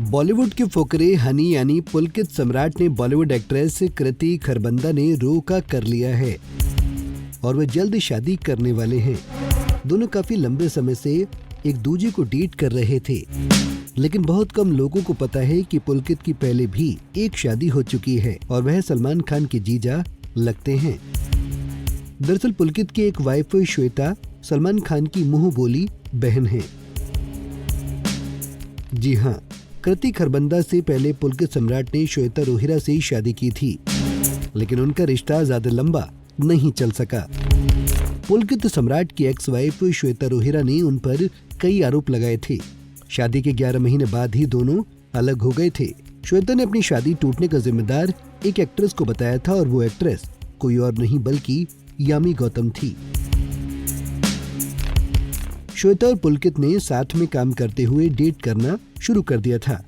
बॉलीवुड के फुकरे हनी यानी पुलकित सम्राट ने बॉलीवुड एक्ट्रेस कृति खरबंदा ने रोका कर लिया है और वे जल्द शादी करने वाले हैं। दोनों काफी लंबे समय से एक दूसरे को डेट कर रहे थे, लेकिन बहुत कम लोगों को पता है कि पुलकित की पहले भी एक शादी हो चुकी है और वह सलमान खान के जीजा लगते हैं। दरअसल पुलकित की एक वाइफ श्वेता सलमान खान की मुंह बोली बहन है। जी हाँ, कृति खरबंदा से पहले पुलकित सम्राट ने श्वेता रोहिरा से शादी की थी, लेकिन उनका रिश्ता ज्यादा लंबा नहीं चल सका। पुलकित सम्राट की एक्स वाइफ श्वेता रोहिरा ने उन पर कई आरोप लगाए थे। शादी के 11 महीने बाद ही दोनों अलग हो गए थे। श्वेता ने अपनी शादी टूटने का जिम्मेदार एक एक्ट्रेस को बताया था और वो एक्ट्रेस कोई और नहीं बल्कि यामी गौतम थी। श्वेता और पुलकित ने साथ में काम करते हुए डेट करना शुरू कर दिया था।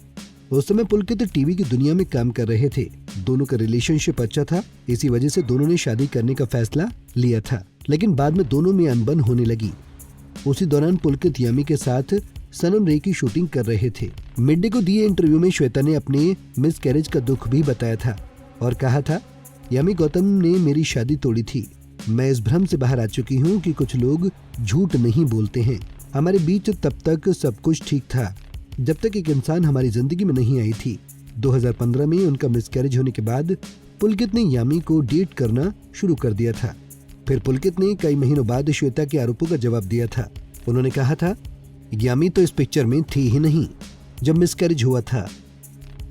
उस समय पुलकित टीवी की दुनिया में काम कर रहे थे। दोनों का रिलेशनशिप अच्छा था, इसी वजह से दोनों ने शादी करने का फैसला लिया था, लेकिन बाद में दोनों में अनबन होने लगी। उसी दौरान पुलकित यामी के साथ सनम रे की शूटिंग कर रहे थे। मिड डे को दिए इंटरव्यू में श्वेता ने अपने मिसकैरेज का दुख भी बताया था और कहा था, यामी गौतम ने मेरी शादी तोड़ी थी। मैं इस भ्रम से बाहर आ चुकी हूँ कि कुछ लोग झूठ नहीं बोलते हैं। हमारे बीच तब तक सब कुछ ठीक था जब तक एक इंसान हमारी जिंदगी में नहीं आई थी। 2015 में उनका मिसकैरेज होने के बाद पुलकित ने यामी को डेट करना शुरू कर दिया था। फिर पुलकित ने कई महीनों बाद श्वेता के आरोपों का जवाब दिया था। उन्होंने कहा था, यामी तो इस पिक्चर में थी ही नहीं जब मिसकैरेज हुआ था।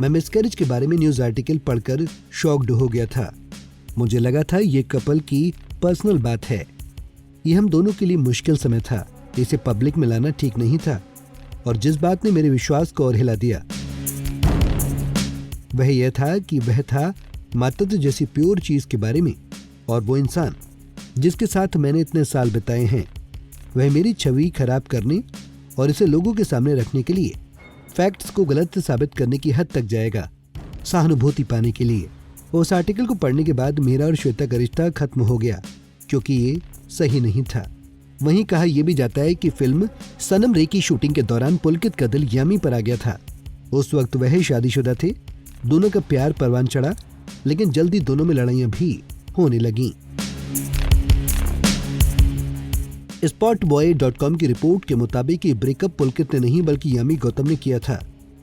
मैं मिसकैरेज के बारे में न्यूज आर्टिकल पढ़कर शॉक्ड हो गया था। मुझे लगा था ये कपल की पर्सनल बात है। ये हम दोनों के लिए मुश्किल समय था। इसे पब्लिक में लाना ठीक नहीं था और जिस बात ने मेरे विश्वास को और हिला दिया वह यह था कि वह था मातृत्व जैसी प्योर चीज के बारे में, और वो इंसान जिसके साथ मैंने इतने साल बिताए हैं वह मेरी छवि खराब करने और इसे लोगों के सामने रखने के लिए, फैक्ट्स को गलत साबित करने की हद तक जाएगा सहानुभूति पाने के लिए। उस आर्टिकल को पढ़ने के बाद मेरा और श्वेता का रिश्ता खत्म हो गया क्योंकि ये सही नहीं था। वहीं कहा यह भी जाता है कि फिल्म सनम रे की शूटिंग के दौरान पुलकित का दिल यामी पर आ गया था। उस वक्त वह शादीशुदा थे। दोनों का प्यार परवान चढ़ा, लेकिन जल्दी दोनों में लड़ाइयां भी होने लगीं। spotboy.com की रिपोर्ट के मुताबिक ये ब्रेकअप पुलकित ने नहीं बल्कि यामी गौतम ने किया था,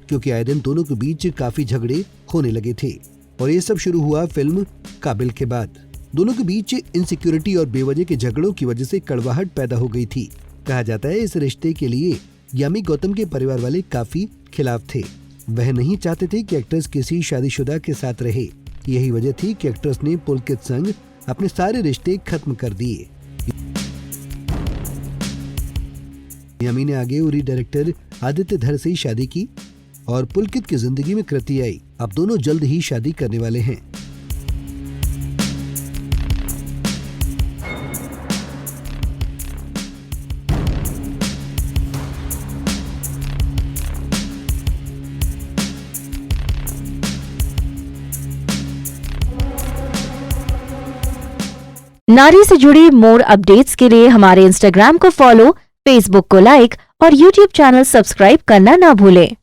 क्योंकि आए दिन दोनों के बीच काफी झगड़े होने लगे थे और ये सब शुरू हुआ फिल्म काबिल के बाद। दोनों के बीच इनसिक्योरिटी और बेवजह के झगड़ों की वजह से कड़वाहट पैदा हो गई थी। कहा जाता है इस रिश्ते के लिए यामी गौतम के परिवार वाले काफी खिलाफ थे। वह नहीं चाहते थे कि एक्ट्रेस किसी शादीशुदा के साथ रहे। यही वजह थी कि एक्ट्रेस ने पुलकित संग अपने सारे रिश्ते खत्म कर दिए। यामी ने आगे उरी डायरेक्टर आदित्य धर से शादी की और पुलकित की जिंदगी में कृति आई। अब दोनों जल्द ही शादी करने वाले हैं। नारी से जुड़ी मोर अपडेट्स के लिए हमारे इंस्टाग्राम को फॉलो, फेसबुक को लाइक और यूट्यूब चैनल सब्सक्राइब करना ना भूलें।